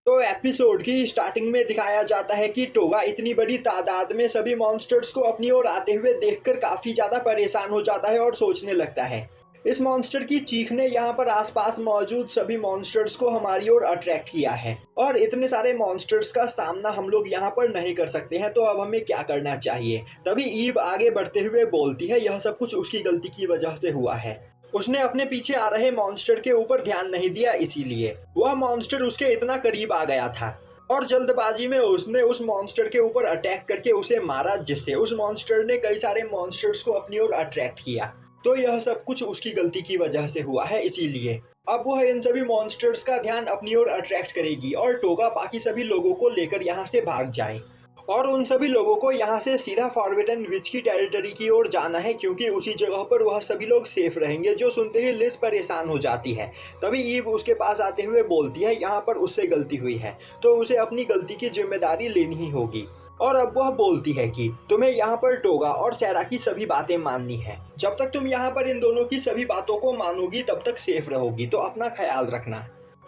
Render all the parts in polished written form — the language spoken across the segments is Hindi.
तो एपिसोड की स्टार्टिंग में दिखाया जाता है कि टोगा इतनी बड़ी तादाद में सभी मॉन्स्टर्स को अपनी ओर आते हुए देखकर काफी ज्यादा परेशान हो जाता है और सोचने लगता है इस मॉन्स्टर की चीख ने यहाँ पर आसपास मौजूद सभी मॉन्स्टर्स को हमारी ओर अट्रैक्ट किया है और इतने सारे मॉन्स्टर्स का सामना हम लोग यहाँ पर नहीं कर सकते हैं, तो अब हमें क्या करना चाहिए। तभी ईव आगे बढ़ते हुए बोलती है यह सब कुछ उसकी गलती की वजह से हुआ है। उसने अपने पीछे आ रहे मॉन्स्टर के ऊपर ध्यान नहीं दिया, इसीलिए वह मॉन्स्टर उसके इतना करीब आ गया था और जल्दबाजी में उसने उस मॉन्स्टर के ऊपर अटैक करके उसे मारा, जिससे उस मॉन्स्टर ने कई सारे मॉन्स्टर्स को अपनी ओर अट्रैक्ट किया। तो यह सब कुछ उसकी गलती की वजह से हुआ है, इसीलिए अब वह इन सभी मॉन्स्टर्स का ध्यान अपनी ओर अट्रैक्ट करेगी और टोगा बाकी सभी लोगों को लेकर यहाँ से भाग जाए और उन सभी लोगों को यहाँ से सीधा फॉरबिडन विच की टेरिटरी की ओर जाना है, क्योंकि उसी जगह पर वह सभी लोग सेफ रहेंगे। जो सुनते ही लिज परेशान हो जाती है। तभी ईव उसके पास आते हुए बोलती है यहाँ पर उससे गलती हुई है तो उसे अपनी गलती की जिम्मेदारी लेनी ही होगी। और अब वह बोलती है कि तुम्हें यहाँ पर टोगा और सैरा की सभी बातें माननी है। जब तक तुम यहाँ पर इन दोनों की सभी बातों को मानोगी तब तक सेफ रहोगी, तो अपना ख्याल रखना।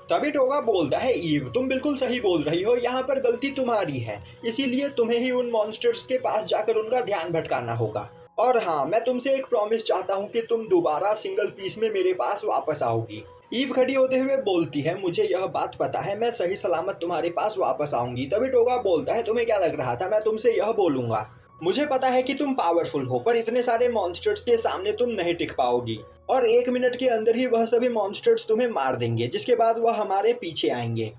तभी टोगा बोलता है ईव तुम बिल्कुल सही बोल रही हो, यहाँ पर गलती तुम्हारी है, इसीलिए तुम्हें ही उन मॉन्स्टर्स के पास जाकर उनका ध्यान भटकाना होगा। और हाँ, मैं तुमसे एक प्रॉमिस चाहता हूँ कि तुम दोबारा सिंगल पीस में मेरे पास वापस आओगी। ईव खड़ी होते हुए बोलती है मुझे यह बात पता है, मैं सही सलामत तुम्हारे पास वापस आऊंगी। तभी टोगा बोलता है तुम्हें क्या लग रहा था मैं तुमसे यह बोलूंगा। मुझे पता है कि तुम पावरफुल हो, पर इतने सारे मॉन्स्टर्स के सामने तुम नहीं टिक पाओगी और 1 मिनट के अंदर ही वह सभी मॉन्स्टर्स तुम्हें मार देंगे, जिसके बाद वह हमारे पीछे आएंगे।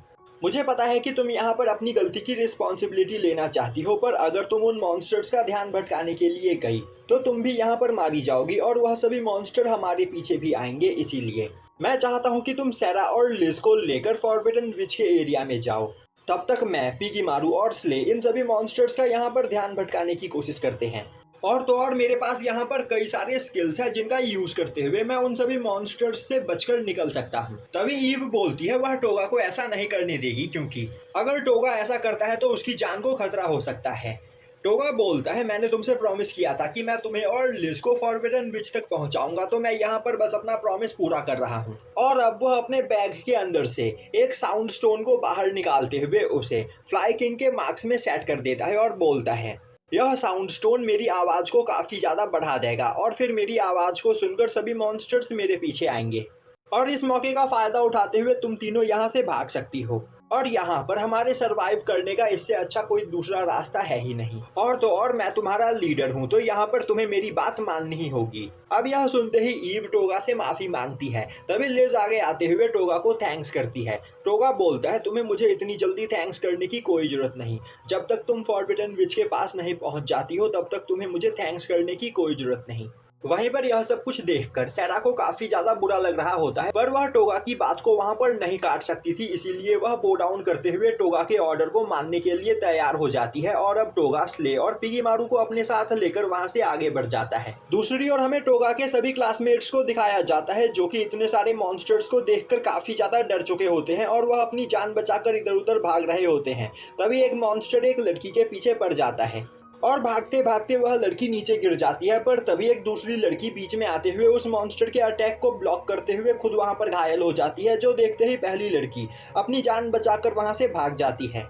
मुझे पता है कि तुम यहाँ पर अपनी गलती की रिस्पॉन्सिबिलिटी लेना चाहती हो, पर अगर तुम उन मॉन्स्टर्स का ध्यान भटकाने के लिए गई तो तुम भी यहाँ पर मारी जाओगी और वह सभी मॉन्स्टर हमारे पीछे भी आएंगे। इसीलिए मैं चाहता हूँ कि तुम सैरा और लिज को लेकर फॉरबिडन विच के एरिया में जाओ। तब तक मैं, पिगीमारू और स्ले इन सभी मॉन्स्टर्स का यहाँ पर ध्यान भटकाने की कोशिश करते हैं। और तो और मेरे पास यहाँ पर कई सारे स्किल्स हैं जिनका यूज करते हुए मैं उन सभी मॉन्स्टर्स से बचकर निकल सकता हूँ। तभी ईव बोलती है वह टोगा को ऐसा नहीं करने देगी, क्योंकि अगर टोगा ऐसा करता है तो उसकी जान को खतरा हो सकता है। टोगा बोलता है मैंने तुमसे प्रॉमिस किया था कि मैं तुम्हें और लिज को फॉरबिडन विच तक पहुंचाऊंगा, तो मैं यहाँ पर बस अपना प्रॉमिस पूरा कर रहा हूँ। और अब वह अपने बैग के अंदर से एक साउंड स्टोन को बाहर निकालते हुए उसे फ्लाई किंग के मार्क्स में सेट कर देता है और बोलता है यह साउंड स्टोन मेरी आवाज को काफी ज्यादा बढ़ा देगा और फिर मेरी आवाज को सुनकर सभी मॉन्स्टर्स मेरे पीछे आएंगे और इस मौके का फायदा उठाते हुए तुम तीनों यहाँ से भाग सकती हो। और यहाँ पर हमारे सरवाइव करने का इससे अच्छा कोई दूसरा रास्ता है ही नहीं। और तो और मैं तुम्हारा लीडर हूँ, तो यहाँ पर तुम्हें मेरी बात माननी ही होगी। अब यह सुनते ही ईव टोगा से माफी मांगती है। तभी लिज आगे आते हुए टोगा को थैंक्स करती है। टोगा बोलता है तुम्हें मुझे इतनी जल्दी थैंक्स करने की कोई जरूरत नहीं। जब तक तुम फॉरबिडन विच के पास नहीं पहुंच जाती हो तब तक तुम्हें मुझे थैंक्स करने की कोई जरूरत नहीं। वहीं पर यह सब कुछ देखकर सैरा को काफी ज्यादा बुरा लग रहा होता है, पर वह टोगा की बात को वहां पर नहीं काट सकती थी, इसीलिए वह बो डाउन करते हुए टोगा के ऑर्डर को मानने के लिए तैयार हो जाती है। और अब टोगा स्ले और पिगीमारू को अपने साथ लेकर वहां से आगे बढ़ जाता है। दूसरी ओर हमें टोगा के सभी क्लासमेट्स को दिखाया जाता है जो कि इतने सारे मॉन्स्टर्स को देखकर काफी ज्यादा डर चुके होते हैं और वह अपनी जान बचाकर इधर उधर भाग रहे होते हैं। तभी एक मॉन्स्टर एक लड़की के पीछे पड़ जाता है और भागते भागते वह लड़की नीचे गिर जाती है, पर तभी एक दूसरी लड़की बीच में आते हुए उस मॉन्स्टर के अटैक को ब्लॉक करते हुए खुद वहां पर घायल हो जाती है, जो देखते ही पहली लड़की अपनी जान बचाकर वहां से भाग जाती है।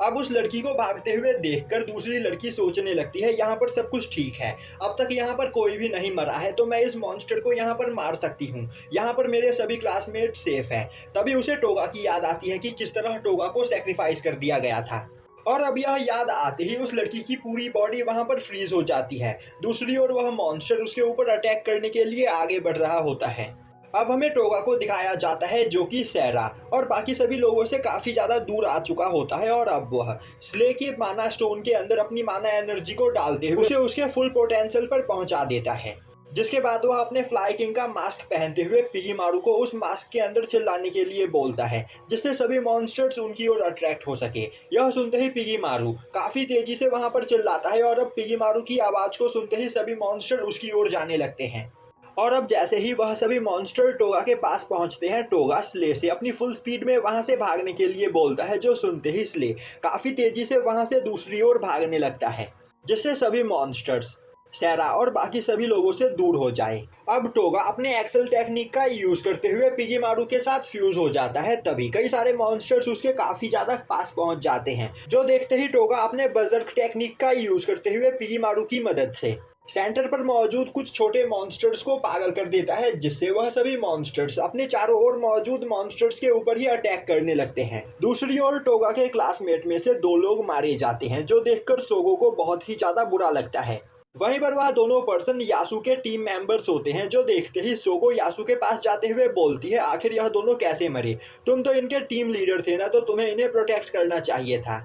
अब उस लड़की को भागते हुए देखकर दूसरी लड़की सोचने लगती है यहाँ पर सब कुछ ठीक है, अब तक यहाँ पर कोई भी नहीं मरा है, तो मैं इस मॉन्स्टर को यहाँ पर मार सकती हूँ, यहाँ पर मेरे सभी क्लासमेट सेफ है। तभी उसे टोगा की याद आती है कि किस तरह टोगा को सेक्रीफाइस कर दिया गया था और अब यह याद आते ही उस लड़की की पूरी बॉडी वहां पर फ्रीज हो जाती है। दूसरी ओर वह मॉन्स्टर उसके ऊपर अटैक करने के लिए आगे बढ़ रहा होता है। अब हमें टोगा को दिखाया जाता है जो कि सैरा और बाकी सभी लोगों से काफी ज्यादा दूर आ चुका होता है और अब वह स्ले के माना स्टोन के अंदर अपनी माना एनर्जी को डालते हुए उसे उसके फुल पोटेंशियल पर पहुंचा देता है, जिसके बाद वह अपने फ्लाई किंग का मास्क पहनते हुए पिगीमारू को उस मास्क के अंदर चिल्लाने के लिए बोलता है, जिससे सभी मॉन्स्टर्स उनकी ओर अट्रैक्ट हो सके। यह सुनते ही पिगीमारू काफी तेजी से वहां पर चिल्लाता है और अब पिगीमारू की आवाज को सुनते ही सभी मॉन्स्टर उसकी ओर जाने लगते हैं। और अब जैसे ही वह सभी मॉन्स्टर टोगा के पास पहुंचते हैं, टोगा स्ले से अपनी फुल स्पीड में वहां से भागने के लिए बोलता है, जो सुनते ही स्ले काफी तेजी से वहां से दूसरी ओर भागने लगता है, जिससे सभी मॉन्स्टर्स सैरा और बाकी सभी लोगों से दूर हो जाए। अब टोगा अपने एक्सेल टेक्निक का यूज करते हुए पिगीमारू के साथ फ्यूज हो जाता है। तभी कई सारे मॉन्स्टर्स उसके काफी ज्यादा पास पहुंच जाते हैं, जो देखते ही टोगा अपने बजर्क टेक्निक का यूज करते हुए पिगीमारू की मदद से सेंटर पर मौजूद कुछ छोटे मॉन्स्टर्स को पागल कर देता है, जिससे वह सभी मॉन्स्टर्स अपने चारों ओर मौजूद मॉन्स्टर्स के ऊपर ही अटैक करने लगते हैं। दूसरी ओर टोगा के क्लासमेट में से 2 लोग मारे जाते हैं, जो देखकर सोगो को बहुत ही ज्यादा बुरा लगता है। वहीं पर वह दोनों पर्सन यासु के टीम मेंबर्स होते हैं, जो देखते ही सोगो यासु के पास जाते हुए बोलती है, आखिर यह दोनों कैसे मरे? तुम तो इनके टीम लीडर थे ना, तो तुम्हें इन्हें प्रोटेक्ट करना चाहिए था।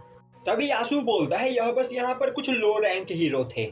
तभी यासु बोलता है, यह बस यहाँ पर कुछ लो रैंक हीरो थे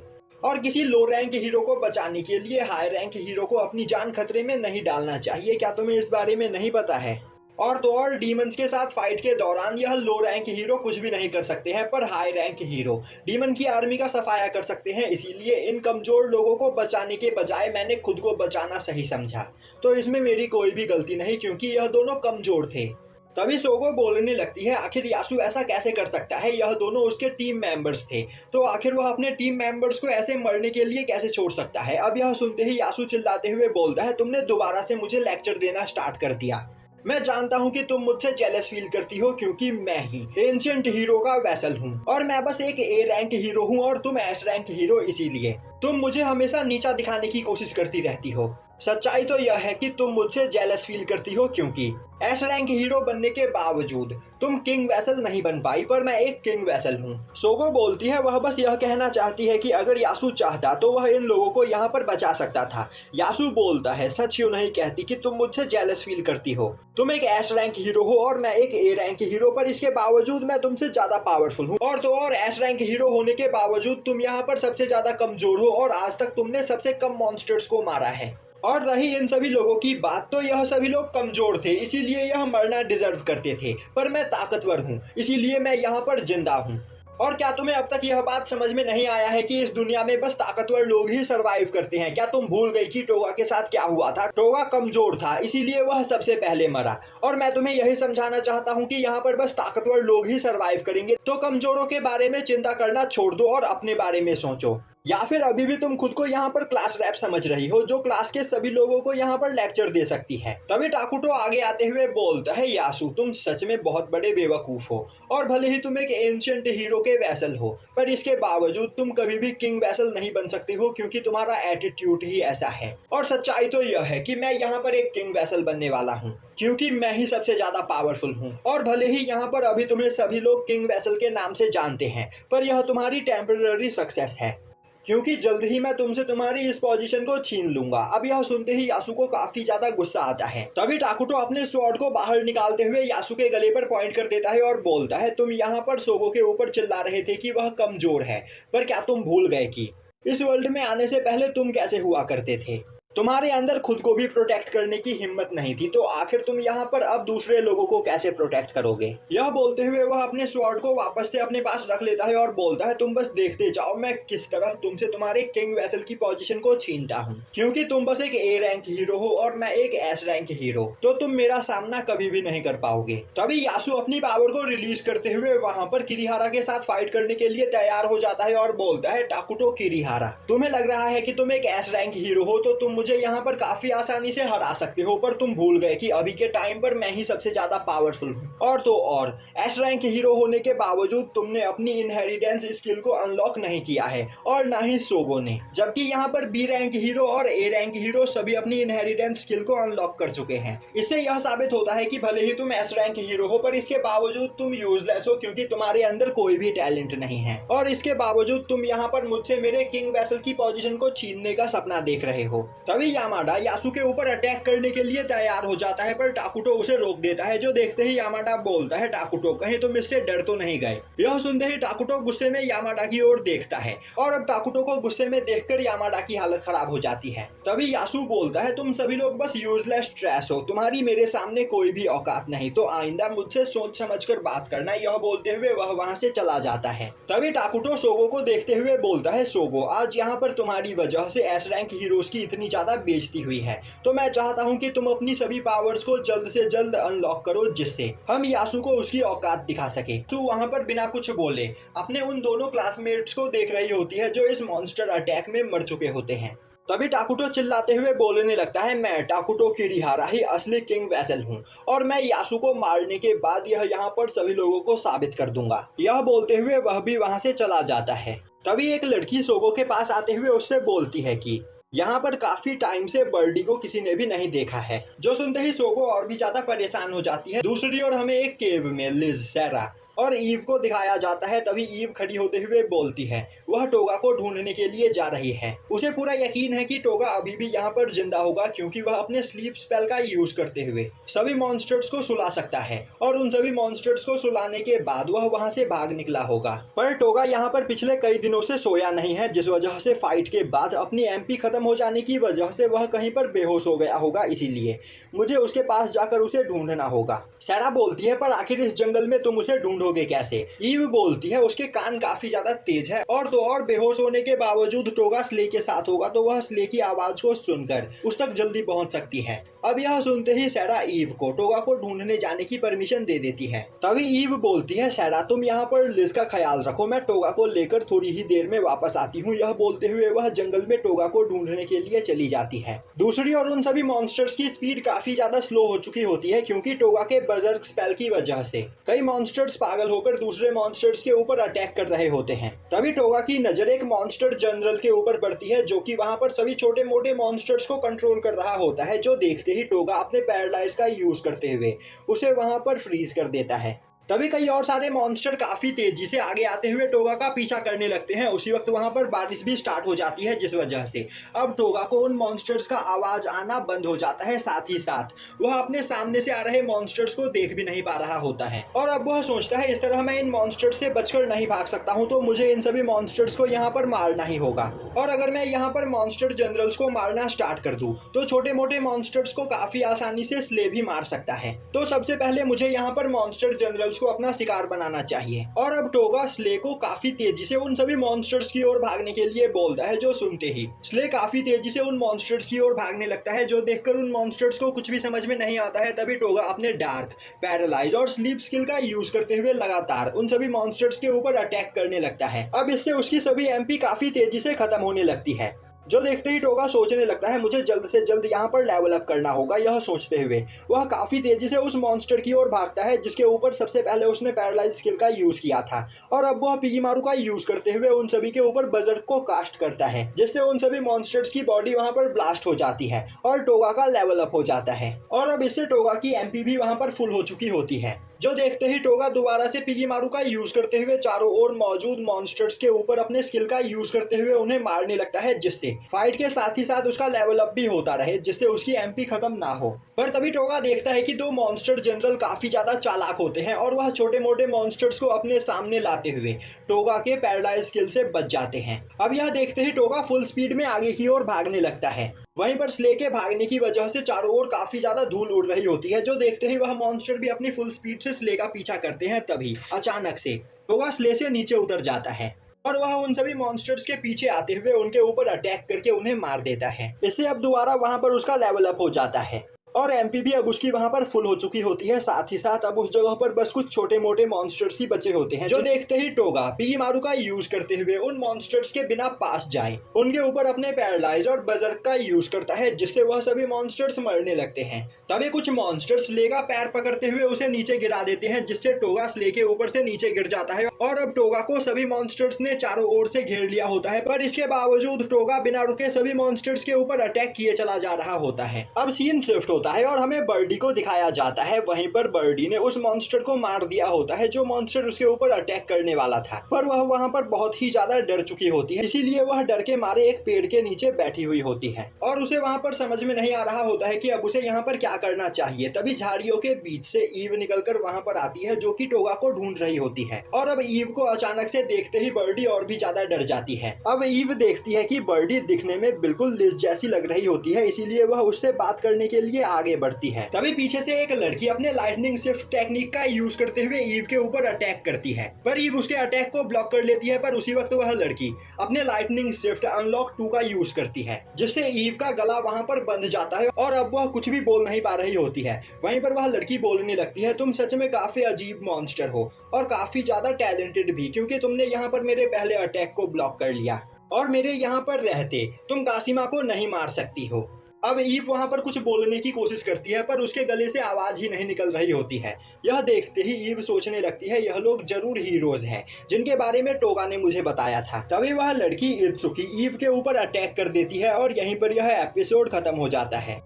और किसी लो रैंक हीरो को बचाने के लिए हाई रैंक हीरो को अपनी जान खतरे में नहीं डालना चाहिए। क्या तुम्हें इस बारे में नहीं पता है? और तो और डीमंस के साथ फाइट के दौरान यह लो रैंक हीरो कुछ भी नहीं कर सकते हैं, पर हाई रैंक हीरो डीमन की आर्मी का सफाया कर सकते हैं। इसीलिए इन कमजोर लोगों को बचाने के बजाय मैंने खुद को बचाना सही समझा। तो इसमें मेरी कोई भी गलती नहीं, क्योंकि यह दोनों कमजोर थे। तभी सोगो बोलने लगती है, आखिर यासु ऐसा कैसे कर सकता है? यह दोनों उसके टीम मेंबर्स थे, तो आखिर वह अपने टीम मेंबर्स को ऐसे मरने के लिए कैसे छोड़ सकता है? अब यह सुनते ही यासु चिल्लाते हुए बोलता है, तुमने दोबारा से मुझे लेक्चर देना स्टार्ट कर दिया। मैं जानता हूँ कि तुम मुझसे जेलस फील करती हो, क्योंकि मैं ही एंशिएंट हीरो का वेसल हूँ और मैं बस एक ए रैंक हीरो हूँ और तुम एस रैंक हीरो। इसीलिए तुम मुझे हमेशा नीचा दिखाने की कोशिश करती रहती हो। सच्चाई तो यह है कि तुम मुझसे जेलस फील करती हो, क्योंकि एस रैंक हीरो बनने के बावजूद तुम किंग वेसल नहीं बन पाई, पर मैं एक किंग वेसल हूँ। सोगो बोलती है, वह बस यह कहना चाहती है कि अगर यासु चाहता तो वह इन लोगों को यहाँ पर बचा सकता था। यासु बोलता है, सच क्यों नहीं कहती कि तुम मुझसे जेलस फील करती हो? तुम एक एस रैंक हीरो हो और मैं एक ए रैंक हीरो, पर इसके बावजूद मैं तुमसे ज्यादा पावरफुल हूँ। और तो और एस रैंक हीरो होने के बावजूद तुम यहाँ पर सबसे ज्यादा कमजोर हो और आज तक तुमने सबसे कम मॉन्स्टर्स को मारा है। और रही इन सभी लोगों की बात, तो यह सभी लोग कमजोर थे, इसीलिए यह मरना डिजर्व करते थे, पर मैं ताकतवर हूँ, इसीलिए मैं यहाँ पर जिंदा हूँ। और क्या तुम्हें अब तक यह बात समझ में नहीं आया है कि इस दुनिया में बस ताकतवर लोग ही सरवाइव करते हैं? क्या तुम भूल गई कि टोगा के साथ क्या हुआ था? टोगा कमजोर था, इसीलिए वह सबसे पहले मरा। और मैं तुम्हें यही समझाना चाहता हूँ कि यहाँ पर बस ताकतवर लोग ही सरवाइव करेंगे। तो कमजोरों के बारे में चिंता करना छोड़ दो और अपने बारे में सोचो। या फिर अभी भी तुम खुद को यहाँ पर क्लास रैप समझ रही हो, जो क्लास के सभी लोगों को यहाँ पर लेक्चर दे सकती है? तभी टाकुटो आगे आते हुए बोलता है, यासु तुम सच में बहुत बड़े बेवकूफ हो, और भले ही तुम एक एंशिएंट हीरो के वैसल हो, पर इसके बावजूद तुम कभी भी किंग वैसल नहीं बन सकते हो, क्योंकि तुम्हारा एटीट्यूड ही ऐसा है। और सच्चाई तो यह है कि मैं यहाँ पर एक किंग वैसल बनने वाला हूँ, क्योंकि मैं ही सबसे ज्यादा पावरफुल हूँ। और भले ही यहाँ पर अभी तुम्हें सभी लोग किंग वैसल के नाम से जानते हैं, पर यह तुम्हारी टेम्पररी सक्सेस है, क्योंकि जल्द ही मैं तुमसे तुम्हारी इस पोजीशन को छीन लूंगा। अब यह सुनते ही यासु को काफी ज्यादा गुस्सा आता है। तभी टाकुटो अपने स्वॉर्ड को बाहर निकालते हुए यासु के गले पर पॉइंट कर देता है और बोलता है, तुम यहाँ पर सोगो के ऊपर चिल्ला रहे थे कि वह कमजोर है, पर क्या तुम भूल गए कि इस वर्ल्ड में आने से पहले तुम कैसे हुआ करते थे? तुम्हारे अंदर खुद को भी प्रोटेक्ट करने की हिम्मत नहीं थी, तो आखिर तुम यहाँ पर अब दूसरे लोगों को कैसे प्रोटेक्ट करोगे? यह बोलते हुए वह अपने स्वॉर्ड को वापस से अपने पास रख लेता है और बोलता है, तुम बस देखते जाओ मैं किस तरह तुमसे तुम्हारे किंग वेसल की पोजीशन को छीनता हूँ, क्योंकि तुम बस एक ए रैंक हीरो हो और मैं एक एस रैंक हीरो, तो तुम मेरा सामना कभी भी नहीं कर पाओगे। तभी यासु अपनी पावर को रिलीज करते हुए वहाँ पर किरीहारा के साथ फाइट करने के लिए तैयार हो जाता है और बोलता है, टाकुटो किरीहारा, तुम्हें लग रहा है कि तुम एक एस रैंक हीरो हो, तो तुम मुझे यहाँ पर काफी आसानी से हरा सकते हो, पर तुम भूल गए कि अभी के टाइम पर मैं ही सबसे ज्यादा पावरफुल हूँ। और तो और एस रैंक हीरो होने के बावजूद तुमने अपनी इनहेरिटेंस स्किल को अनलॉक नहीं किया है, और ना ही सोगो ने, जबकि यहाँ पर बी रैंक हीरो और ए रैंक हीरो सभी अपनी इनहेरिटेंस स्किल को अनलॉक कर चुके हैं। इससे यह साबित होता है कि भले ही तुम एस रैंक हीरो हो, पर इसके बावजूद तुम यूजलेस हो, क्योंकि तुम्हारे अंदर कोई भी टैलेंट नहीं है, और इसके बावजूद तुम यहाँ पर मुझसे मेरे किंग वेसल की पोजीशन को छीनने का सपना देख रहे हो। तभी यामाडा यासु के ऊपर अटैक करने के लिए तैयार हो जाता है, पर टाकुटो उसे रोक देता है, जो देखते ही यामाडा बोलता है, टाकुटो कहीं तुम इससे डर तो नहीं गए? यह सुनते ही टाकुटो गुस्से में यामाडा की ओर देखता है, और अब टाकुटो को गुस्से में देखकर यामाडा की हालत खराब हो जाती है। तभी यासु बोलता है, तुम सभी लोग बस यूजलेस ट्रैश हो, तुम्हारी मेरे सामने कोई भी औकात नहीं, तो आइंदा मुझसे सोच समझकर बात करना। यह बोलते हुए वह वहां से चला जाता है। तभी टाकुटो सोगो को देखते हुए बोलता है, सोगो आज यहाँ पर तुम्हारी वजह से एस रैंक हीरोज की इतनी ज्यादा ज्यादा बेइज्जती हुई है। तो मैं चाहता हूँ कि तुम अपनी सभी पावर्स को जल्द से जल्द अनलॉक करो, जिससे हम यासु को उसकी औकात दिखा सके। सु वहाँ पर बिना कुछ बोले अपने उन दोनों क्लासमेट्स को देख रही होती है जो इस मॉन्स्टर अटैक में मर चुके होते हैं। तभी टाकुटो चिल्लाते हुए बोलने लगता है, मैं टाकुटो किरीहारा ही असली किंग वेसल हूँ और मैं यासु को मारने के बाद यह यहाँ पर सभी लोगों को साबित कर दूंगा। यह बोलते हुए वह भी वहाँ से चला जाता है। तभी एक लड़की सोगो के पास आते हुए उससे बोलती है कि यहाँ पर काफी टाइम से बर्डी को किसी ने भी नहीं देखा है। जो सुनते ही सोगो और भी ज्यादा परेशान हो जाती है। दूसरी ओर हमें एक केव में लिज, सेरा और ईव को दिखाया जाता है। तभी ईव खड़ी होते हुए बोलती है वह टोगा को ढूंढने के लिए जा रही है। उसे पूरा यकीन है कि टोगा अभी भी यहाँ पर जिंदा होगा, क्योंकि वह अपने स्लीप स्पेल का यूज करते हुए सभी मॉन्स्टर्स को सुला सकता है और उन सभी मॉन्स्टर्स को सुलाने के बाद वह वहाँ से भाग निकला होगा। पर टोगा यहाँ पर पिछले कई दिनों से सोया नहीं है, जिस वजह से फाइट के बाद अपनी एमपी खत्म हो जाने की वजह से वह कहीं पर बेहोश हो गया होगा। इसीलिए मुझे उसके पास जाकर उसे ढूंढना होगा। सेरा बोलती है, पर आखिर इस जंगल में तुम उसे ढूंढोगे कैसे? ईव बोलती है, उसके कान काफी ज्यादा तेज है और तो और बेहोश होने के बावजूद टोगा स्ले के साथ होगा तो वह स्ले की आवाज को सुनकर उस तक जल्दी पहुंच सकती है। अब यह सुनते ही सेरा ईव को टोगा को ढूंढने जाने की परमिशन दे देती है। तभी ईव बोलती है, सेरा तुम यहाँ पर लिज का ख्याल रखो, मैं टोगा को लेकर थोड़ी ही देर में वापस आती हूँ। यह बोलते हुए वह जंगल में टोगा को ढूंढने के लिए चली जाती है। दूसरी ओर उन सभी मॉन्स्टर्स की स्पीड काफी ज्यादा स्लो हो चुकी होती है, क्योंकि टोगा के बर्जर्क स्पेल की वजह से कई मॉन्स्टर्स पागल होकर दूसरे मॉन्स्टर्स के ऊपर अटैक कर रहे होते हैं। तभी टोगा की नजर एक मॉन्स्टर जनरल के ऊपर पड़ती है, जो कि वहां पर सभी छोटे मोटे मॉन्स्टर्स को कंट्रोल कर रहा होता है। जो देखते ही टोगा अपने पैरालाइज का यूज करते हुए उसे वहां पर फ्रीज कर देता है। तभी कई और सारे मॉन्स्टर काफी तेजी से आगे आते हुए टोगा का पीछा करने लगते हैं। उसी वक्त वहां पर बारिश भी स्टार्ट हो जाती है, जिस वजह से अब टोगा को उन मॉन्स्टर्स का आवाज आना बंद हो जाता है। साथ ही साथ वह अपने सामने से आ रहे मॉन्स्टर्स को देख भी नहीं पा रहा होता है और अब वह सोचता है, इस तरह मैं इन मॉन्स्टर्स से बचकर नहीं भाग सकता हूँ, तो मुझे इन सभी मॉन्स्टर्स को यहाँ पर मारना ही होगा। और अगर मैं यहाँ पर मॉन्स्टर जनरल्स को मारना स्टार्ट कर दूं तो छोटे मोटे मॉन्स्टर्स को काफी आसानी से स्ले भी मार सकता है। तो सबसे पहले मुझे यहाँ पर मॉन्स्टर जनरल्स को अपना शिकार बनाना चाहिए। और अब टोगा स्ले को काफी तेजी से उन सभी मॉन्स्टर्स की ओर भागने के लिए बोलता है। जो सुनते ही स्ले काफी तेजी से उन मॉन्स्टर्स की ओर भागने लगता है, जो देखकर उन मॉन्स्टर्स को कुछ भी समझ में नहीं आता है। तभी टोगा अपने डार्क, पैरालाइज और स्लीप स्किल का यूज करते हुए लगातार उन सभी मॉन्स्टर्स के ऊपर अटैक करने लगता है। अब इससे उसकी सभी एमपी काफी तेजी से खत्म होने लगती है। जो देखते ही टोगा सोचने लगता है, मुझे जल्द से जल्द यहाँ पर लेवल अप करना होगा। यह सोचते हुए वह काफी तेजी से उस मॉन्स्टर की ओर भागता है, जिसके ऊपर सबसे पहले उसने पैरालाइज स्किल का यूज किया था। और अब वह पिगीमारू का यूज करते हुए उन सभी के ऊपर बजर्क को कास्ट करता है, जिससे उन सभी मॉन्स्टर्स की बॉडी वहां पर ब्लास्ट हो जाती है और टोगा का लेवल अप हो जाता है। और अब इससे टोगा की एमपी भी वहां पर फुल हो चुकी होती है। जो देखते ही टोगा दोबारा से पिगीमारू का यूज करते हुए चारों ओर मौजूद मॉन्स्टर्स के ऊपर अपने स्किल का यूज करते हुए उन्हें मारने लगता है, जिससे फाइट के साथ ही साथ उसका लेवल अप भी होता रहे, जिससे उसकी एमपी खत्म ना हो। पर तभी टोगा देखता है कि दो मॉन्स्टर जनरल काफी ज्यादा चालाक होते हैं और वह छोटे मोटे मॉन्स्टर्स को अपने सामने लाते हुए टोगा के पैरालाइज स्किल से बच जाते हैं। अब यह देखते ही टोगा फुल स्पीड में आगे की ओर भागने लगता है। वहीं पर स्ले के भागने की वजह से चारों ओर काफी ज्यादा धूल उड़ रही होती है। जो देखते ही वह मॉन्स्टर भी अपनी फुल स्पीड से स्ले का पीछा करते हैं। तभी अचानक से टोगा स्ले से नीचे उतर जाता है और वह उन सभी मॉन्स्टर्स के पीछे आते हुए उनके ऊपर अटैक करके उन्हें मार देता है। इससे अब दोबारा वहां पर उसका लेवल अप हो जाता है और एमपी भी अब उसकी वहां पर फुल हो चुकी होती है। साथ ही साथ अब उस जगह पर बस कुछ छोटे मोटे मॉन्स्टर्स ही बचे होते हैं। जो देखते ही टोगा पिगीमारू का यूज करते हुए उन मॉन्स्टर्स के बिना पास जाए उनके ऊपर अपने पैरालाइज और बजर्क का यूज करता है, जिससे वह सभी मॉन्स्टर्स मरने लगते हैं। तभी कुछ मॉन्स्टर्स स्ले का पैर पकड़ते हुए उसे नीचे गिरा देते हैं, जिससे टोगा स्ले के ऊपर से नीचे गिर जाता है। और अब टोगा को सभी मॉन्स्टर्स ने चारों ओर से घेर लिया होता है, पर इसके बावजूद टोगा बिना रुके सभी मॉन्स्टर्स के ऊपर अटैक किए चला जा रहा होता है। अब सीन शिफ्ट होता है और हमें बर्डी को दिखाया जाता है। वहीं पर बर्डी ने उस मॉन्स्टर को मार दिया होता है जो मॉन्स्टर उसके ऊपर अटैक करने वाला था, पर वह वहां पर बहुत ही ज्यादा डर चुकी होती है। इसीलिए वह डर के मारे एक पेड़ के नीचे बैठी हुई होती है और उसे वहां पर समझ में नहीं आ रहा होता है कि अब उसे यहाँ पर क्या करना चाहिए। तभी झाड़ियों के बीच से ईव निकलकर वहां पर आती है, जो कि टोगा को ढूंढ रही होती है। और अब ईव को अचानक से देखते ही बर्डी और भी ज्यादा डर जाती है। अब ईव देखती है कि बर्डी दिखने में बिल्कुल लिज जैसी लग रही होती है, इसीलिए वह उससे बात करने के लिए आगे बढ़ती है। तभी पीछे से एक लड़की अपने लाइटनिंग शिफ्ट टेक्निक का यूज करते हुए ईव के ऊपर अटैक करती है, पर ईव उसके अटैक को ब्लॉक कर लेती है। पर उसी वक्त वह लड़की अपने लाइटनिंग शिफ्ट अनलॉक 2 का यूज करती है, जिससे ईव का गला वहां पर बंध जाता है और अब वह कुछ भी बोल नहीं पा रही होती है। वहीं पर वह लड़की बोलने लगती है, तुम सच में काफी अजीब मॉन्स्टर हो और काफी ज्यादा टैलेंटेड भी, क्योंकि तुमने यहाँ पर मेरे पहले अटैक को ब्लॉक कर लिया और मेरे यहाँ पर रहते तुम कासिमा को नहीं मार सकती हो। अब ईव वहां पर कुछ बोलने की कोशिश करती है, पर उसके गले से आवाज ही नहीं निकल रही होती है। यह देखते ही ईव सोचने लगती है, यह लोग जरूर हीरोज हैं जिनके बारे में टोगा ने मुझे बताया था। तभी वह लड़की इत्सुकी ईव के ऊपर अटैक कर देती है और यहीं पर यह एपिसोड खत्म हो जाता है।